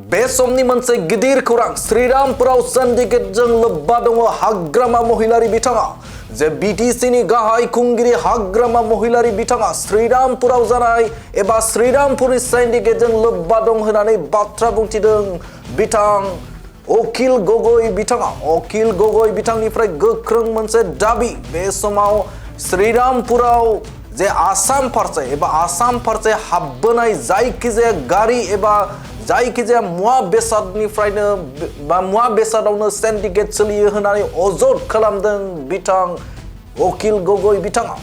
बे समनि मोनसे गिदिर खौरां श्रीरामपुराव सिन्डिकेटजों लोब्बा दङ हाग्रामा महिलारि बिथाङा जे बिटिसिनि गाहाय खुंगिरि हाग्रामा महिलारि बिथाङा श्रीरामपुराव जानाय एबा श्रीरामपुरनि सिन्डिकेटजों लोब्बा दं होननानै बाथ्रा बुंथिदों बिथां अखिल गगৈ बिथाङा अखिल गगৈ बिथांनिफ्राय गोख्रों मोनसे दाबि बे समाव श्रीरामपुराव जे आसाम फारसे हाबबोनाय जायखिजाया गारि एबा जायखिजाया मुवा बेसादनिफ्रायनो बा मुवा बेसादावनो सिन्डिकेट सोलियो होननानै अजद खालामदों बिथां अखिल गगৈ बिथाङा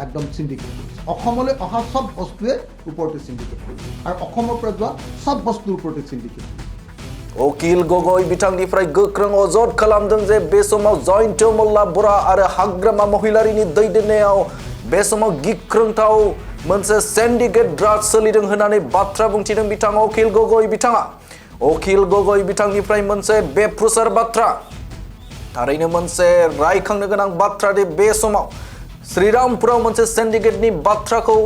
একদম সিন্ডিকেট অসমলৈ অহা সব বস্তুৱে ওপৰতে সিন্ডিকেট আৰু অসমৰ পৰা যোৱা সব বস্তুৰ ওপৰতে সিন্ডিকেট अखिल गगৈ बिथांनिफ्राय गोख्रों अजद खालामदों जे बे समाव जयन्त मल्ला बरा आरो हाग्रामा महिलारिनि दैदेननायाव बे समाव गिख्रंथाव मोनसे सिन्डिकेट ड्राग्स सोलिदों होननानै बाथ्रा बुंथिदों बिथां अखिल गगৈ बिथाङा अखिल गगৈ बिथांनिफ्राय मोनसे बेप्रुसार बाथ्रा थारैनो मोनसे रायखांनो गोनां बाथ्रा दि बे समाव श्रीरामपुराव मोनसे सिन्डिकेटनि बाथ्राखौ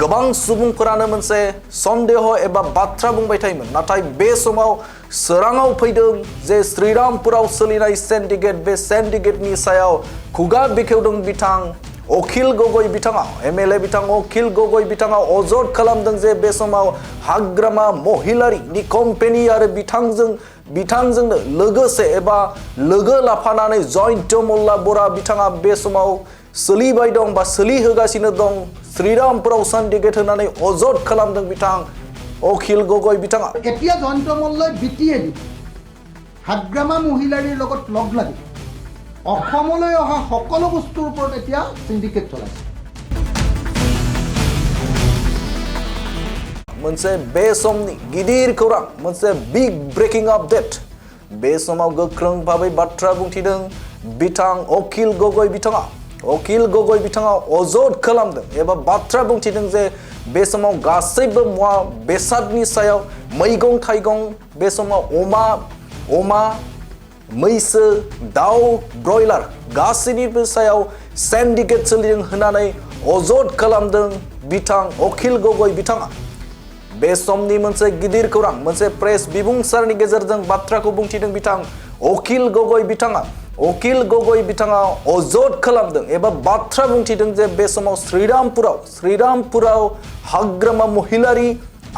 गोबां सुबुंफोरानो मोनसे सन्देह एबा बाथ्रा बुंबाय थायोमोन नाथाय बे समाव सोराङाव फैदों जे श्रीरामपुराव सोलिनाय सिन्डिकेट बे सिन्डिकेटनि सायाव खुगा बेखेवदों बिथां अखिल गगৈ बिथाङा एमएलए बिथां अखिल गगৈ बिथाङा अजद खालामदों जे बे समाव हाग्रामा महिलारिनि कम्पेनि आरो बिथांजोंनो लोगोसे एबा लोगो लाफानानै जयन्त मल्ला बरा बिथाङा बे समाव सोलिबाय दं बा सोलिहोगासिनो दं श्रीरामपुराव सिन्डिकेट होननानै अजद खालामदों बिथां अखिल गगৈ बिथाङा এতিয়া জয়ন্ত মল্লই বিটিএডি হাগ্ৰামা মহিলাৰীৰ লগত লগ লাগি অসমলৈ অহা সকলো বস্তুৰ ওপৰত এতিয়া সিন্ডিকেট চলাইছে मोनसे बे समनि गिदिर खौरां मोनसे बिग ब्रेकिं आपडेट बे समाव गोख्रों भाबै बाथ्रा बुंथिदों बिथां अखिल गगৈ बिथाङा अजद खालामदों एबा बाथ्रा बुंथिदों जे बे समाव गासैबो मुवा बेसादनि सायाव मैगं थाइगं बे समाव अमा मैसो दाउ ब्रयलार गासैनिबो सायाव सिन्डिकेट सोलिदों होननानै अजद खालामदों बिथां अखिल गगৈ बिथाङा बे समनि मोनसे गिदिर खौरां मोनसे प्रेस बिबुंसारनि गेजेरजों बाथ्राखौ बुंथिदों बिथां अखिल गगৈ बिथाङा अजद खालामदों एबा बाथ्रा बुंथिदों जे बे समाव श्रीरामपुराव हाग्रामा महिलारि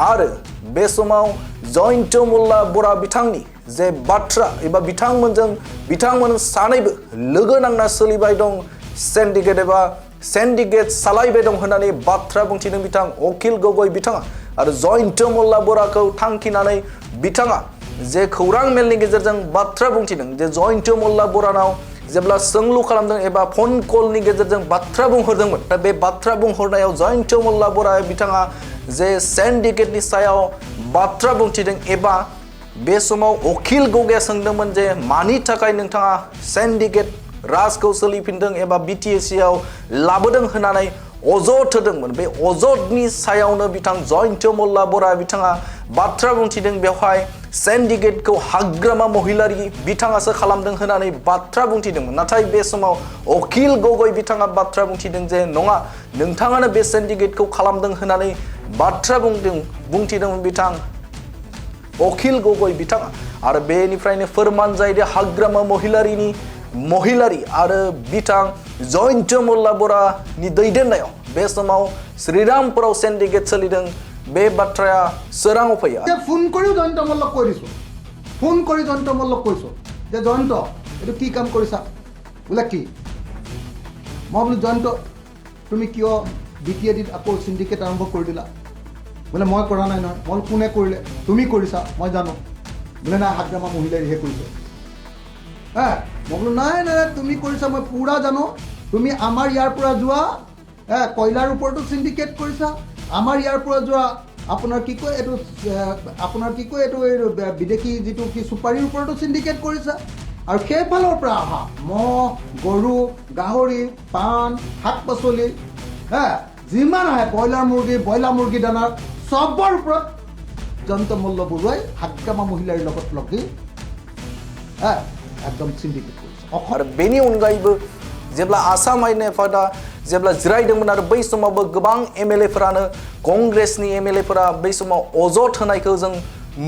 आरो बे समाव जयन्त मल्ला बरा बिथांनि जे बाथ्रा एबा बिथांमोन सानैबो लोगो नांना सोलिबाय दं सिन्डिकेट सालायबाय दं होननानै बाथ्रा बुंथिदों बिथां अखिल गगৈ बिथाङा आरो जयन्त मल्ला बराखौ थांखिनानै बिथाङा जे खौरां मेलनि गेजेरजों बाथ्रा बुंथिदों जे जयन्त मल्ला बरानाव जेब्ला सोंलु खालामदों एबा फन कलनि गेजेरजों बाथ्रा बुंहरदोंमोन दा बे बाथ्रा बुंहरनायाव जयन्त मल्ला बरा बिथाङा जे सिन्डिकेटनि सायाव बाथ्रा बुंथिदों एबा बे समाव अखिल गगैया सोंदोंमोन जे मानि थाखाय नोंथाङा सिन्डिकेट राजखौ सोलिफिनदों एबा बिटिएसिआव लाबोदों होननानै अजद होदोंमोन बे अजदनि सायावनो बिथां जयन्त मल्ला बरा बिथाङा बाथ्रा बुंथिदों बेवहाय सिन्डिकेटखौ हाग्रामा महिलारि बिथाङासो खालामदों होननानै बाथ्रा बुंथिदोंमोन नाथाय बे समाव अखिल गगৈ बिथाङा बाथ्रा बुंथिदों जे नङा नोंथाङानो बे सिन्डिकेटखौ खालामदों होननानै बाथ्रा बुंथिदोंमोन बिथां अखिल गगৈ बिथाङा आरो बेनिफ्रायनो फोरमान जायो हाग्रामा महिलारि आरो बिथां जयन्त मल्ला बरानि दैदेननायाव बे समाव श्रीरामपुराव सिन्डिकेट सोलिदों बे बाथ्राया सोराङाव फैयो ফোন কৰি জয়ন্ত মল্লক কৈ দিছো ফোন কৰি জয়ন্ত মল্লক কৈছো যে জয়ন্ত এটো কি কাম কৰিছা বোলে কি মই বোলো জয়ন্ত তুমি কিয় বিটিএডিত আকৌ সিন্ডিকেট আৰম্ভ কৰি দিলা বোলে মই কৰা নাই নহয় মই কোনে কৰিলে তুমি কৰিছা মই জানো বোলে না হাগ্ৰামা মহিলাৰিহে কৰিছে মই বোলো নাই তুমি কৰিছা মই পুৰা জানো তুমি আমাৰ ইয়াৰ পৰা যোৱা কয়লাৰ ওপৰতো সিন্ডিকেট কৰিছা আমাৰ ইয়াৰ পৰা যোৱা আপোনাৰ কি কয় এইটো বিদেশী যিটো কি চুপাৰীৰ ওপৰতো সিন্ডিকেট কৰিছা আৰু সেইফালৰ পৰা অহা মহ গৰু গাহৰি পাণ শাক পাচলি যিমান আহে ব্ৰইলাৰ মুৰ্গী দানাৰ চবৰ ওপৰত জয়ন্ত মল্ল বৰুৱাই হাগ্ৰামা মহিলাৰ লগত লাগি एकदम सिन्डिकेट आरो बेनि अनगायैबो जेब्ला आसाम आयेन नेफादा जेब्ला जिरायदोंमोन आरो बै समावबो गोबां एमएलएफोरानो कंग्रेसनि एमएलएफोरा बै समाव अजद होनायखौ जों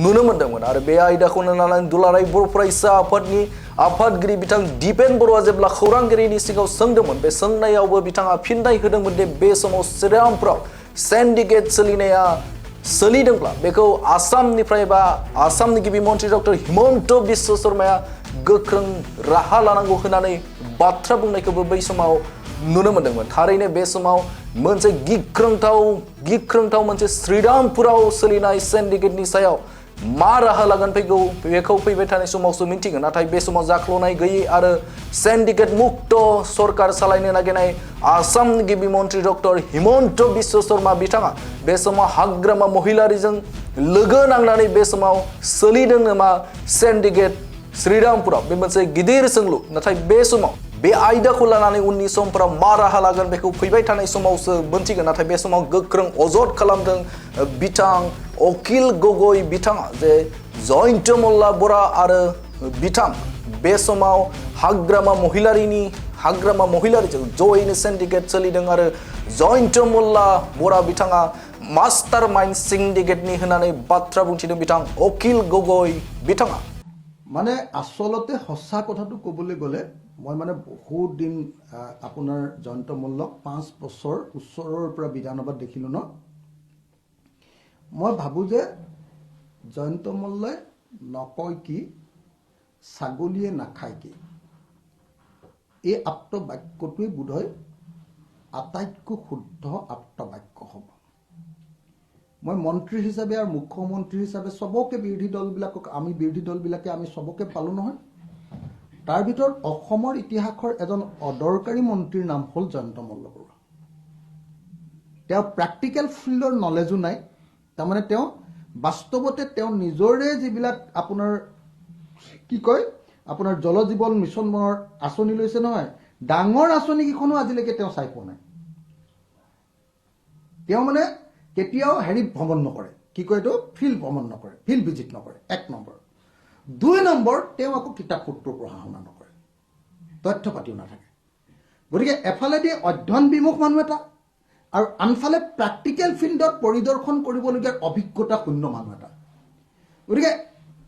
नुनो मोन्दोंमोन आरो बे आयदाखौनो लानानै दुलाराय बर' फरायसा आफादनि आफादगिरि बिथां दिपेन बर'आ जेब्ला खौरांगिरिनि सिगाङाव सोंदोंमोन बे सोंनायावबो बिथाङा फिननाय होदोंमोन दि बे समाव श्रीरामपुराव सिन्डिकेट सोलिनाया सोलिदोंब्ला बेखौ आसामनिफ्राय बा आसामनि गिबि मन्त्रि डक्टर हिमन्त बिश्व शर्माया गोख्रों राहा लानांगौ होननानै बाथ्रा बुंनायखौबो बै समाव नुनो मोन्दोंमोन थारैनो बे समाव मोनसे गिख्रंथाव मोनसे श्रीरामपुराव सोलिनाय सिन्डिकेटनि सायाव मा राहा लागोन फैगौ बेखौ फैबाय थानाय समावसो मिन्थिगोन नाथाय बे समाव जाख्ल'नाय गैयै आरो सिन्डिकेट मुक्त सरकार सालायनो नागिरनाय आसामनि गिबि मन्त्रि डक्टर हिमन्त बिश्व शर्मा बिथाङा बे समाव हाग्रामा महिलारिजों लोगो नांनानै बे समाव सोलिदों नामा सिन्डिकेट श्रीरामपुराव बे मोनसे गिदिर सोंलु नाथाय बे समाव बे आयदाखौ लानानै उननि समफोराव मा राहा लागोन बेखौ फैबाय थानाय समावसो मोन्थिगोन नाथाय बे समाव गोख्रों अजद खालामदों बिथां अकिल गगৈ बिथाङा जे जयन्त मल्ला बरा आरो बिथां बे समाव हाग्रामा महिलारिजों जयैनो सिन्डिकेट सोलिदों आरो जयन्त मल्ला बरा बिथाङा मास्टार माइन्ड सिन्डिकेटनि होननानै बाथ्रा बुंथिदों बिथां अकिल गगৈ बिथाङा মানে আসলতে সঁচা কথাটো ক'বলৈ গ'লে মই মানে বহুত দিন আপোনাৰ জয়ন্ত মল্লক 5 বছৰ ওচৰৰ পৰা বিধানসভাত দেখিলোঁ ন মই ভাবোঁ যে জয়ন্ত মল্লই নকয় কি ছাগলীয়ে নাখায় কি এই আপ্ত বাক্যটোৱে বোধহয় আটাইতকৈ শুদ্ধ আপ্ত বাক্য হ'ব মই মন্ত্ৰী হিচাপে আৰু মুখ্যমন্ত্ৰী হিচাপে সবকে বিৰোধী দলবিলাকক আমি বিৰোধী দলবিলাকে আমি সবকে পালোঁ নহয় তাৰ ভিতৰত অসমৰ ইতিহাসৰ এজন অদৰকাৰী মন্ত্ৰীৰ নাম হ'ল জয়ন্ত মল্ল বৰুৱা তেওঁ প্ৰেক্টিকেল ফিল্ডৰ নলেজো নাই তাৰমানে তেওঁ বাস্তৱতে তেওঁ নিজৰে যিবিলাক আপোনাৰ কি কয় আপোনাৰ জল জীৱন মিছনৰ আঁচনি লৈছে নহয় ডাঙৰ আঁচনি কিখনো আজিলৈকে তেওঁ চাই পোৱা নাই তেওঁ মানে কেতিয়াও হেৰি ভ্ৰমণ নকৰে কি কয় এইটো ফিল্ড ভ্ৰমণ নকৰে ফিল্ড ভিজিট নকৰে 1 নম্বৰ 2 নম্বৰ তেওঁ আকৌ কিতাপ পত্ৰ পঢ়া শুনা নকৰে তথ্য পাতিও নাথাকে গতিকে এফালেদি অধ্যয়ন বিমুখ মানুহ এটা আৰু আনফালে প্ৰেক্টিকেল ফিল্ডত পৰিদৰ্শন কৰিবলগীয়া অভিজ্ঞতা শূন্য মানুহ এটা গতিকে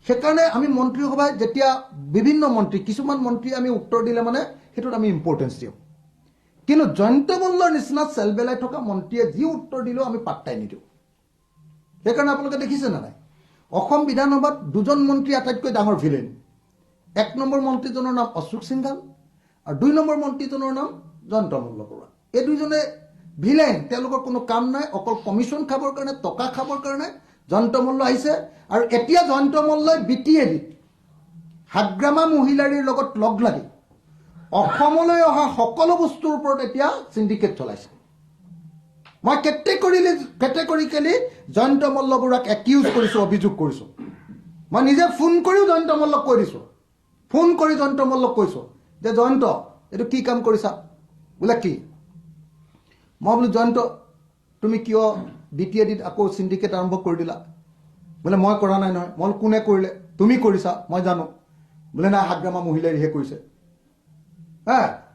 সেইকাৰণে আমি মন্ত্ৰীসভাই যেতিয়া বিভিন্ন মন্ত্ৰী কিছুমান মন্ত্ৰী আমি উত্তৰ দিলে মানে সেইটোত আমি ইম্পৰ্টেঞ্চ দিওঁ কিন্তু জয়ন্ত মল্লৰ নিচিনা চেলবেলাই থকা মন্ত্ৰীয়ে যি উত্তৰ দিলেও আমি পাত্তাই নিদিওঁ সেইকাৰণে আপোনালোকে দেখিছে না নাই অসম বিধানসভাত দুজন মন্ত্ৰী আটাইতকৈ ডাঙৰ ভিলেন 1 নম্বৰ মন্ত্ৰীজনৰ নাম অশোক সিংঘাল আৰু 2 নম্বৰ মন্ত্ৰীজনৰ নাম জয়ন্ত মল্ল বৰুৱা এই দুজনে ভিলেন তেওঁলোকৰ কোনো কাম নাই অকল কমিশন খাবৰ কাৰণে টকা খাবৰ কাৰণে জয়ন্ত মল্ল আহিছে আৰু এতিয়া জয়ন্ত মল্লই বিটিএডি হাগ্ৰামা মহিলাৰীৰ লগত লগ লাগি অসমলৈ অহা সকলো বস্তুৰ ওপৰত এতিয়া সিন্ডিকেট চলাইছে মই কেটেগৰিকেলি জয়ন্ত মল্ল বৰুৱাক একিউজ কৰিছোঁ অভিযোগ কৰিছোঁ মই নিজে ফোন কৰিও জয়ন্ত মল্লক কৈ দিছোঁ ফোন কৰি জয়ন্ত মল্লক কৈছোঁ যে জয়ন্ত এইটো কি কাম কৰিছা বোলে কি মই বোলো জয়ন্ত তুমি কিয় বিটিএডিত আকৌ সিন্ডিকেট আৰম্ভ কৰি দিলা বোলে মই কৰা নাই নহয় মই কোনে কৰিলে তুমি কৰিছা মই জানো বোলে না হাগ্ৰামা মহিলাৰীহে কৰিছে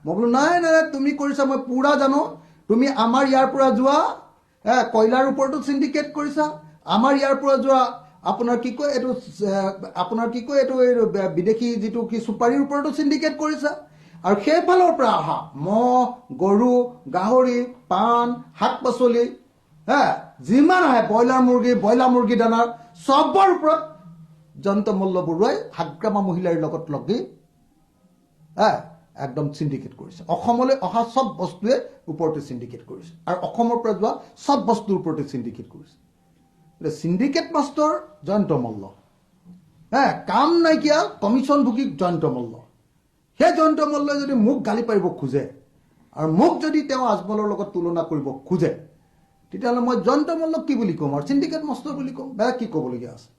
মই বোলো নাই তুমি কৰিছা মই পুৰা জানো তুমি আমাৰ ইয়াৰ পৰা যোৱা কয়লাৰ ওপৰতো সিন্ডিকেট কৰিছা আমাৰ ইয়াৰ পৰা যোৱা আপোনাৰ কি কয় এইটো বিদেশী যিটো কি সুপাৰীৰ ওপৰতো সিন্ডিকেট কৰিছা আৰু সেইফালৰ পৰা অহা মহ গৰু গাহৰি পাণ শাক পাচলি যিমান আহে ব্ৰইলাৰ মুৰ্গী দানাৰ চবৰ ওপৰত জয়ন্ত মল্ল বৰুৱাই হাগ্ৰামা মহিলাৰ লগত লাগি একদম সিন্ডিকেট কৰিছে অসমলৈ অহা সব বস্তুৱে ওপৰতে সিন্ডিকেট কৰিছে আৰু অসমৰ পৰা যোৱা সব বস্তুৰ ওপৰতে সিন্ডিকেট কৰিছে সিন্ডিকেট মাষ্টৰ জয়ন্ত মল্ল কাম নাইকিয়া কমিশন ভুগি জয়ন্ত মল্ল সেই জয়ন্ত মল্লই যদি মোক গালি পাৰিব খোজে আৰু মোক যদি তেওঁ আজমলৰ লগত তুলনা কৰিব খোজে তেতিয়াহ'লে মই জয়ন্ত মল্লক কি বুলি ক'ম আৰু সিন্ডিকেট মাষ্টৰ বুলি ক'ম বেয়া কি ক'বলগীয়া আছে